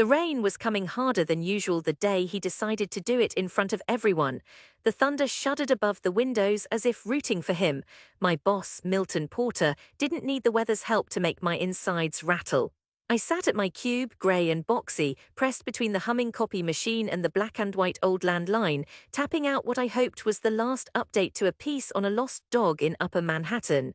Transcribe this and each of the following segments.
The rain was coming harder than usual the day he decided to do it in front of everyone. The thunder shuddered above the windows as if rooting for him. My boss, Milton Porter, didn't need the weather's help to make my insides rattle. I sat at my cube, grey and boxy, pressed between the humming copy machine and the black and white old landline, tapping out what I hoped was the last update to a piece on a lost dog in Upper Manhattan.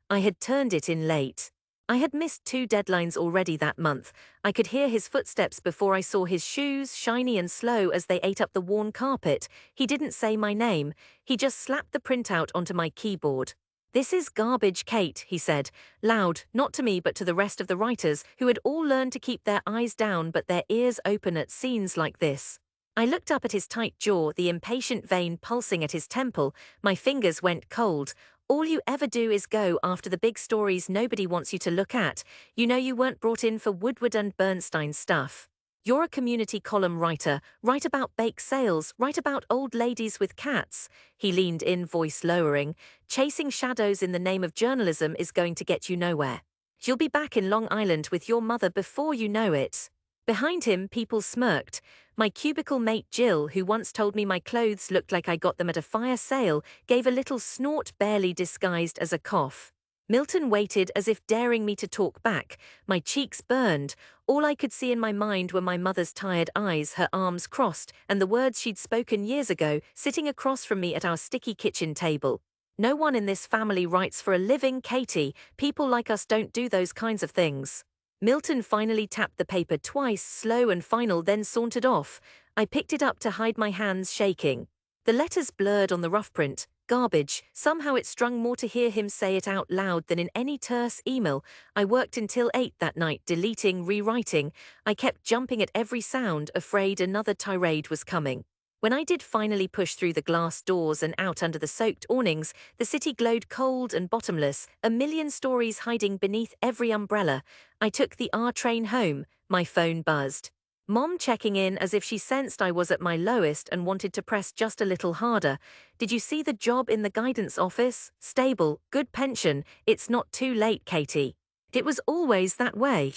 I had turned it in late. I had missed 2 deadlines already that month. I could hear his footsteps before I saw his shoes, shiny and slow as they ate up the worn carpet. He didn't say my name. He just slapped the printout onto my keyboard. "This is garbage, Kate," he said, loud, not to me but to the rest of the writers, who had all learned to keep their eyes down but their ears open at scenes like this. I looked up at his tight jaw, the impatient vein pulsing at his temple. My fingers went cold. "All you ever do is go after the big stories nobody wants you to look at. You know you weren't brought in for Woodward and Bernstein stuff. You're a community column writer, write about bake sales, write about old ladies with cats." He leaned in, voice lowering. "Chasing shadows in the name of journalism is going to get you nowhere. You'll be back in Long Island with your mother before you know it." Behind him, people smirked. My cubicle mate Jill, who once told me my clothes looked like I got them at a fire sale, gave a little snort barely disguised as a cough. Milton waited as if daring me to talk back. My cheeks burned. All I could see in my mind were my mother's tired eyes, her arms crossed, and the words she'd spoken years ago, sitting across from me at our sticky kitchen table. "No one in this family writes for a living, Katie. People like us don't do those kinds of things." Milton finally tapped the paper twice, slow and final, then sauntered off. I picked it up to hide my hands shaking. The letters blurred on the rough print. Garbage. Somehow it strung more to hear him say it out loud than in any terse email. I worked until 8 that night, deleting, rewriting. I kept jumping at every sound, afraid another tirade was coming. When I did finally push through the glass doors and out under the soaked awnings, the city glowed cold and bottomless, a million stories hiding beneath every umbrella. I took the R train home. My phone buzzed. Mom checking in as if she sensed I was at my lowest and wanted to press just a little harder. "Did you see the job in the guidance office? Stable, good pension. It's not too late, Katie." It was always that way.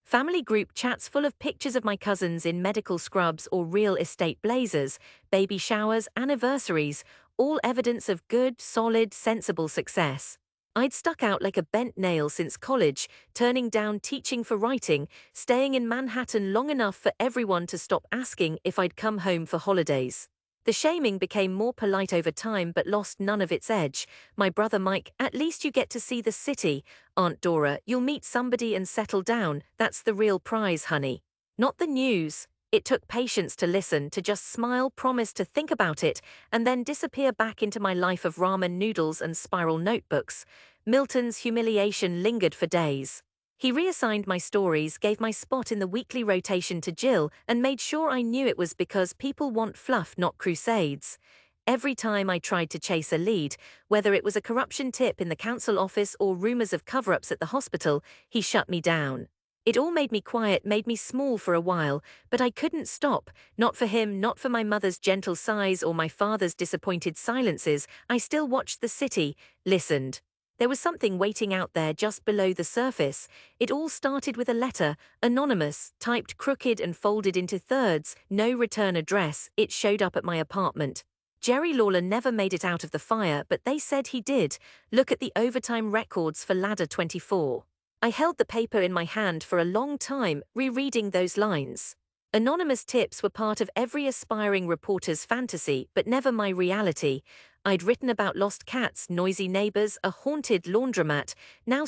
Family group chats full of pictures of my cousins in medical scrubs or real estate blazers, baby showers, anniversaries, all evidence of good, solid, sensible success. I'd stuck out like a bent nail since college, turning down teaching for writing, staying in Manhattan long enough for everyone to stop asking if I'd come home for holidays. The shaming became more polite over time but lost none of its edge. My brother Mike, "At least you get to see the city." Aunt Dora, "You'll meet somebody and settle down. That's the real prize, honey." Not the news. It took patience to listen, to just smile, promise to think about it, and then disappear back into my life of ramen noodles and spiral notebooks. Milton's humiliation lingered for days. He reassigned my stories, gave my spot in the weekly rotation to Jill, and made sure I knew it was because people want fluff, not crusades. Every time I tried to chase a lead, whether it was a corruption tip in the council office or rumors of cover-ups at the hospital, he shut me down. It all made me quiet, made me small for a while, but I couldn't stop. Not for him, not for my mother's gentle sighs or my father's disappointed silences. I still watched the city, listened. There was something waiting out there just below the surface. It all started with a letter, anonymous, typed crooked and folded into thirds, no return address. It showed up at my apartment. Jerry Lawler never made it out of the fire, but they said he did. Look at the overtime records for Ladder 24. I held the paper in my hand for a long time, rereading those lines. Anonymous tips were part of every aspiring reporter's fantasy, but never my reality. I'd written about lost cats, noisy neighbors, a haunted laundromat. Now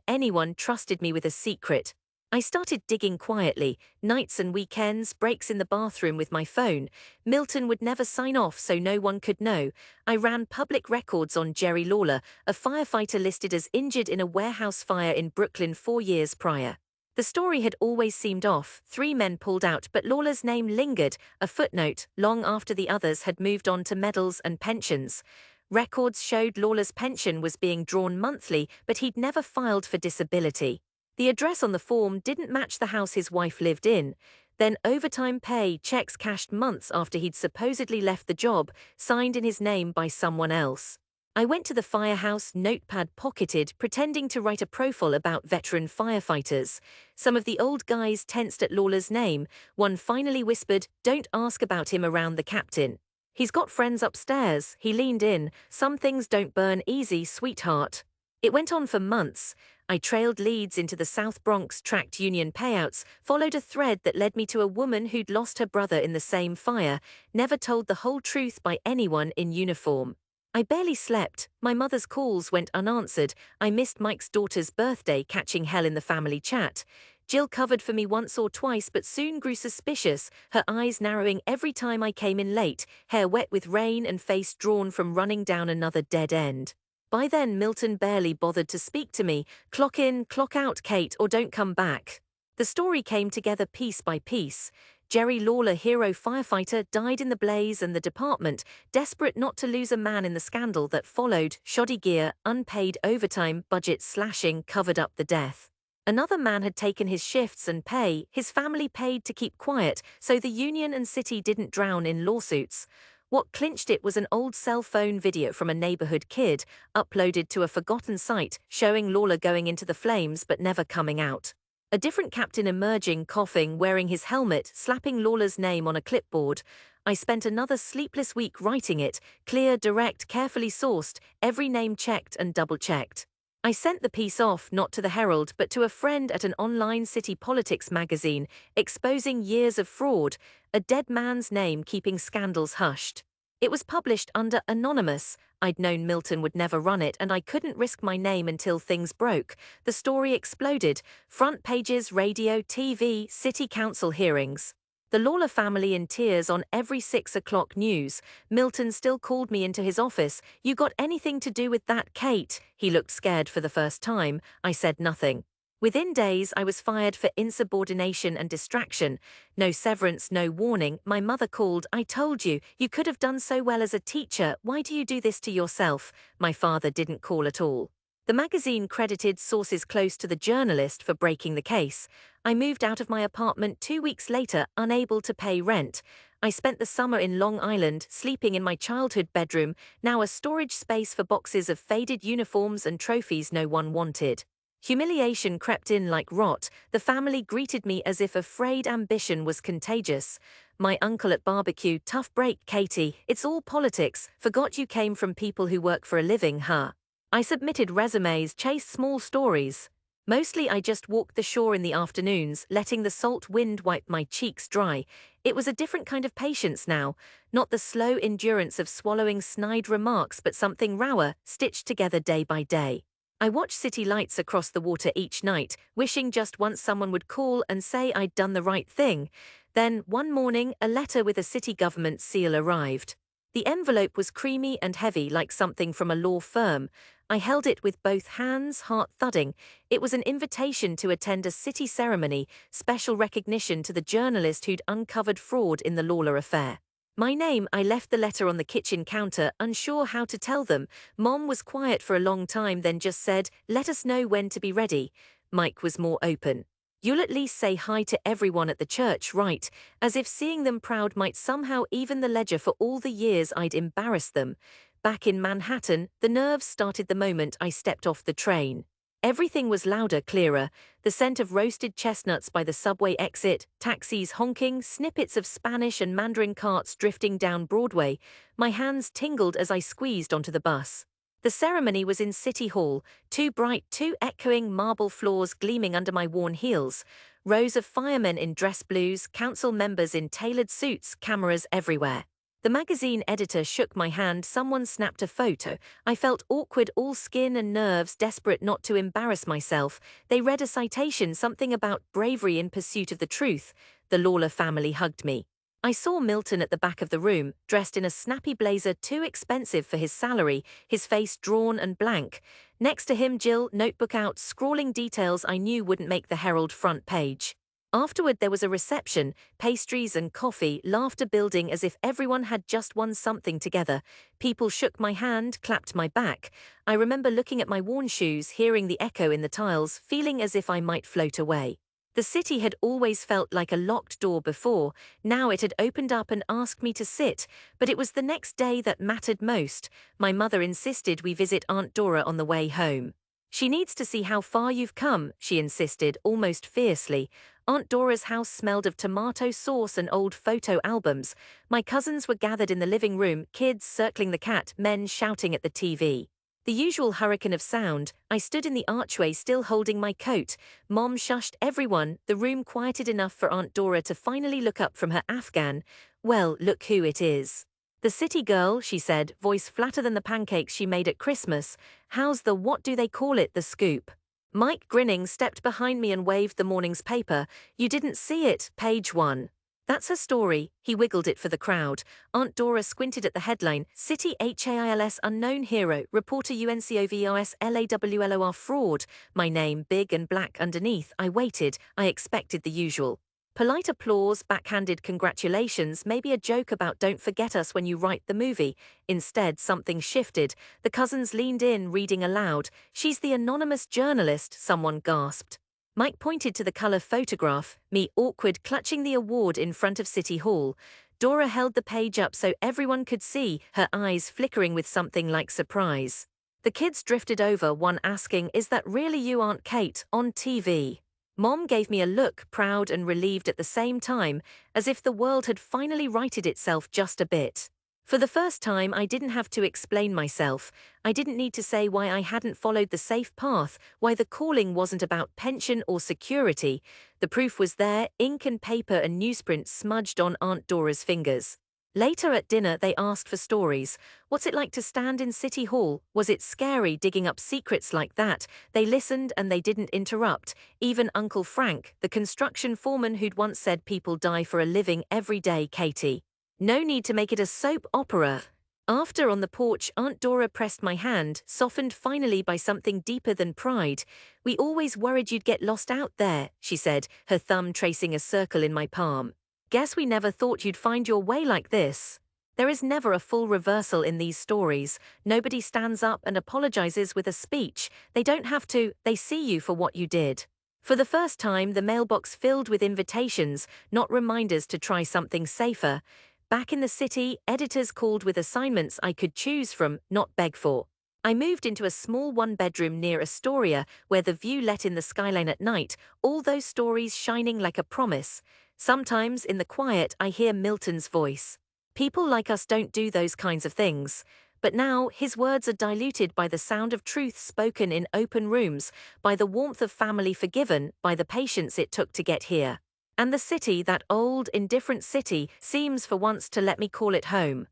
anyone trusted me with a secret. I started digging quietly, nights and weekends, breaks in the bathroom with my phone. Milton would never sign off so no one could know. I ran public records on Jerry Lawler, a firefighter listed as injured in a warehouse fire in Brooklyn 4 years prior. The story had always seemed off. 3 men pulled out, but Lawler's name lingered, a footnote, long after the others had moved on to medals and pensions. Records showed Lawler's pension was being drawn monthly, but he'd never filed for disability. The address on the form didn't match the house his wife lived in. Then overtime pay, checks cashed months after he'd supposedly left the job, signed in his name by someone else. I went to the firehouse, notepad pocketed, pretending to write a profile about veteran firefighters. Some of the old guys tensed at Lawler's name. One finally whispered, "Don't ask about him around the captain. He's got friends upstairs." He leaned in. "Some things don't burn easy, sweetheart." It went on for months. I trailed leads into the South Bronx, tracked union payouts, followed a thread that led me to a woman who'd lost her brother in the same fire, never told the whole truth by anyone in uniform. I barely slept. My mother's calls went unanswered. I missed Mike's daughter's birthday, catching hell in the family chat. Jill covered for me once or twice but soon grew suspicious, her eyes narrowing every time I came in late, hair wet with rain and face drawn from running down another dead end. By then Milton barely bothered to speak to me. "Clock in, clock out, Kate, or don't come back." The story came together piece by piece. Jerry Lawler, hero firefighter, died in the blaze, and the department, desperate not to lose a man in the scandal that followed, shoddy gear, unpaid overtime, budget slashing, covered up the death. Another man had taken his shifts and pay, his family paid to keep quiet, so the union and city didn't drown in lawsuits. What clinched it was an old cell phone video from a neighborhood kid, uploaded to a forgotten site, showing Lawler going into the flames but never coming out. A different captain emerging, coughing, wearing his helmet, slapping Lawler's name on a clipboard. I spent another sleepless week writing it, clear, direct, carefully sourced, every name checked and double-checked. I sent the piece off, not to the Herald, but to a friend at an online city politics magazine, exposing years of fraud, a dead man's name keeping scandals hushed. It was published under anonymous. I'd known Milton would never run it, and I couldn't risk my name until things broke. The story exploded. Front pages, radio, TV, city council hearings. The Lawler family in tears on every 6 o'clock news. Milton still called me into his office. "You got anything to do with that, Kate?" He looked scared for the first time. I said nothing. Within days, I was fired for insubordination and distraction. No severance, no warning. My mother called. "I told you, you could have done so well as a teacher. Why do you do this to yourself?" My father didn't call at all. The magazine credited sources close to the journalist for breaking the case. I moved out of my apartment 2 weeks later, unable to pay rent. I spent the summer in Long Island, sleeping in my childhood bedroom, now a storage space for boxes of faded uniforms and trophies no one wanted. Humiliation crept in like rot. The family greeted me as if afraid ambition was contagious. My uncle at barbecue, "Tough break, Katie. It's all politics. Forgot you came from people who work for a living, huh?" I submitted resumes, chased small stories. Mostly I just walked the shore in the afternoons, letting the salt wind wipe my cheeks dry. It was a different kind of patience now, not the slow endurance of swallowing snide remarks, but something rawer, stitched together day by day. I watched city lights across the water each night, wishing just once someone would call and say I'd done the right thing. Then, one morning, a letter with a city government seal arrived. The envelope was creamy and heavy, like something from a law firm. I held it with both hands, heart thudding. It was an invitation to attend a city ceremony, special recognition to the journalist who'd uncovered fraud in the Lawler affair. My name, I left the letter on the kitchen counter, unsure how to tell them. Mom was quiet for a long time, then just said, "Let us know when to be ready." Mike was more open. "You'll at least say hi to everyone at the church, right?" As if seeing them proud might somehow even the ledger for all the years I'd embarrassed them. Back in Manhattan, the nerves started the moment I stepped off the train. Everything was louder, clearer. The scent of roasted chestnuts by the subway exit, taxis honking, snippets of Spanish and Mandarin carts drifting down Broadway. My hands tingled as I squeezed onto the bus. The ceremony was in City Hall, too bright, too echoing, marble floors gleaming under my worn heels. Rows of firemen in dress blues, council members in tailored suits, cameras everywhere. The magazine editor shook my hand, someone snapped a photo. I felt awkward, all skin and nerves, desperate not to embarrass myself. They read a citation, something about bravery in pursuit of the truth. The Lawler family hugged me. I saw Milton at the back of the room, dressed in a snappy blazer too expensive for his salary, his face drawn and blank. Next to him, Jill, notebook out, scrawling details I knew wouldn't make the Herald front page. Afterward there was a reception, pastries and coffee, laughter building as if everyone had just won something together. People shook my hand, clapped my back. I remember looking at my worn shoes, hearing the echo in the tiles, feeling as if I might float away. The city had always felt like a locked door before, now it had opened up and asked me to sit, but it was the next day that mattered most. My mother insisted we visit Aunt Dora on the way home. She needs to see how far you've come, she insisted, almost fiercely. Aunt Dora's house smelled of tomato sauce and old photo albums. My cousins were gathered in the living room, kids circling the cat, men shouting at the TV. The usual hurricane of sound. I stood in the archway still holding my coat. Mom shushed everyone, the room quieted enough for Aunt Dora to finally look up from her Afghan. Well, look who it is. The city girl, she said, voice flatter than the pancakes she made at Christmas. How's the what do they call it, the scoop? Mike, grinning, stepped behind me and waved the morning's paper. You didn't see it, page 1. That's her story. He wiggled it for the crowd. Aunt Dora squinted at the headline, City HAILS Unknown Hero, Reporter UNCOVOS LAWLOR Fraud. My name, big and black underneath. I waited. I expected the usual. Polite applause, backhanded congratulations, maybe a joke about don't forget us when you write the movie. Instead, something shifted. The cousins leaned in, reading aloud. She's the anonymous journalist, someone gasped. Mike pointed to the color photograph, me awkward clutching the award in front of City Hall. Dora held the page up so everyone could see, her eyes flickering with something like surprise. The kids drifted over, one asking, is that really you, Aunt Kate, on TV? Mom gave me a look, proud and relieved at the same time, as if the world had finally righted itself just a bit. For the first time, I didn't have to explain myself. I didn't need to say why I hadn't followed the safe path, why the calling wasn't about pension or security. The proof was there, ink and paper and newsprint smudged on Aunt Dora's fingers. Later at dinner, they asked for stories. What's it like to stand in City Hall? Was it scary digging up secrets like that? They listened and they didn't interrupt. Even Uncle Frank, the construction foreman who'd once said people die for a living every day, Katie. No need to make it a soap opera. After on the porch, Aunt Dora pressed my hand, softened finally by something deeper than pride. We always worried you'd get lost out there, she said, her thumb tracing a circle in my palm. Guess we never thought you'd find your way like this. There is never a full reversal in these stories. Nobody stands up and apologizes with a speech. They don't have to, they see you for what you did. For the first time, the mailbox filled with invitations, not reminders to try something safer. Back in the city, editors called with assignments I could choose from, not beg for. I moved into a small one-bedroom near Astoria, where the view let in the skyline at night, all those stories shining like a promise. Sometimes, in the quiet, I hear Milton's voice. People like us don't do those kinds of things. But now, his words are diluted by the sound of truth spoken in open rooms, by the warmth of family forgiven, by the patience it took to get here. And the city, that old, indifferent city, seems for once to let me call it home.